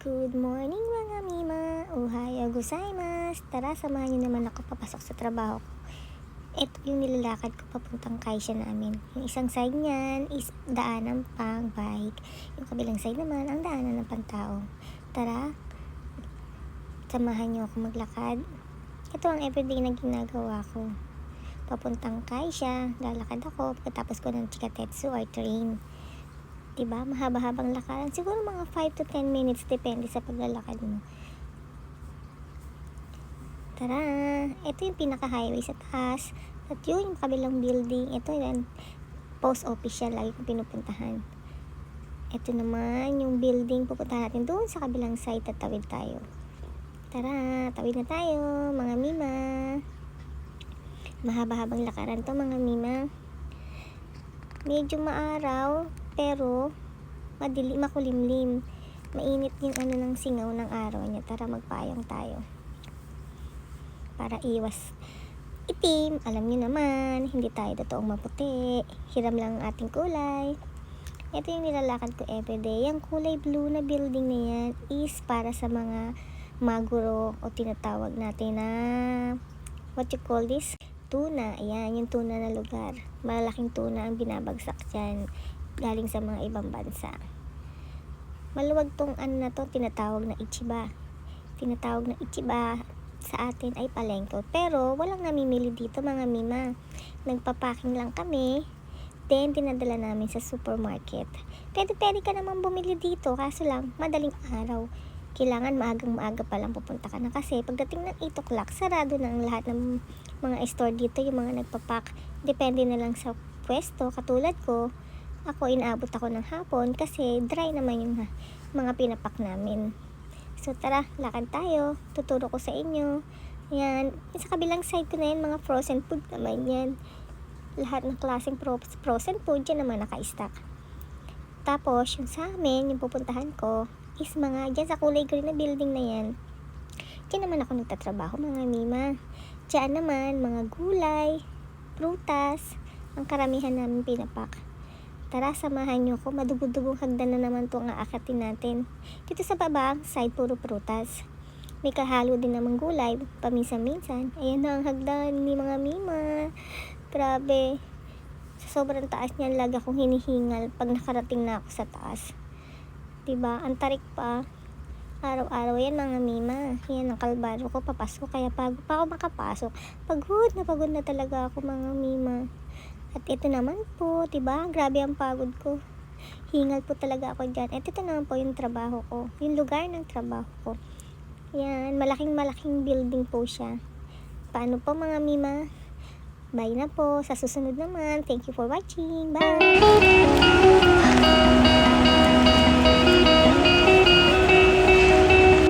Good morning mga mima! Ohayou gozaimasu! Tara, samahan niyo naman ako papasok sa trabaho ko. Ito yung nilalakad ko papuntang kaisya namin. Yung isang side niyan is daanan pang bike. Yung kabilang side naman ang daanan ng pantao. Tara, samahan niyo ako maglakad. Ito ang everyday na ginagawa ko. Papuntang kaisya, lalakad ako pagkatapos ko ng chikatetsu or train. Diba? Mahaba-habang lakaran. Siguro mga 5 to 10 minutes depende sa paglalakad mo. Tara! Ito yung pinaka-highway sa taas. At yun, yung kabilang building. Ito yan. Post office yan. Lagi kong pinupuntahan. Ito naman yung building. Pupuntahan natin doon sa kabilang side. Tatawid tayo. Tara! Tawid na tayo, mga mima. Mahaba-habang lakaran to, mga mima. Medyo maaraw, pero makulimlim. Mainit yung ng singaw ng araw niya. Tara, magpayong tayo. Para iwas itim. Alam niyo naman, hindi tayo totoong maputi. Hiram lang ang ating kulay. Ito yung nilalakad ko everyday. Yung kulay blue na building na yan is para sa mga maguro o tinatawag natin na what you call this? Tuna. Ayan, yung tuna na lugar. Malaking tuna ang binabagsak dyan galing sa mga ibang bansa. Maluwag tong na to, tinatawag na ichiba. Tinatawag na ichiba sa atin ay palengke. Pero walang namimili dito, mga mima. Nagpapaking lang kami. Then dinadala namin sa supermarket. Pwede ka naman bumili dito, kaso lang madaling araw. Kailangan maaga pa lang pupunta ka na kasi pagdating ng 8 o'clock, sarado na ang lahat ng mga store dito, yung mga nagpapak. Depende na lang sa pwesto. Katulad ko, ako inaabot ako ng hapon kasi dry naman yung mga pinapak namin. So tara, lakad tayo. Tuturo ko sa inyo. Yan. Sa kabilang side ko na yan, mga frozen food naman yan. Lahat ng klaseng frozen food dyan naman naka-stack. Tapos, yung sa amin, yung pupuntahan ko, is mga dyan sa kulay green na building na yan. Diyan naman ako nagtatrabaho, mga mima. Diyan naman, mga gulay, prutas, ang karamihan namin pinapak. Tara, samahan nyo ako. Madugod-dugong hagdan na naman to ang aakatin natin. Dito sa baba, side puro prutas. May kahalo din namang gulay, paminsan-minsan. Ayan na ang hagdan ni mga mima. Grabe. Sa sobrang taas niyan, lagi akong hinihingal pag nakarating na ako sa taas. Diba? Ang tarik pa. Araw-araw yan, mga mima. Yan ang kalbaro ko. Papasok. Kaya pagod pa ako makapasok. Pagod na talaga ako, mga mima. At ito naman po, diba? Grabe ang pagod ko. Hingal po talaga ako dyan. At ito naman po yung trabaho ko. Yung lugar ng trabaho ko. Yan. Malaking building po siya. Paano po, mga mima? Bye na po. Sa susunod naman. Thank you for watching. Bye!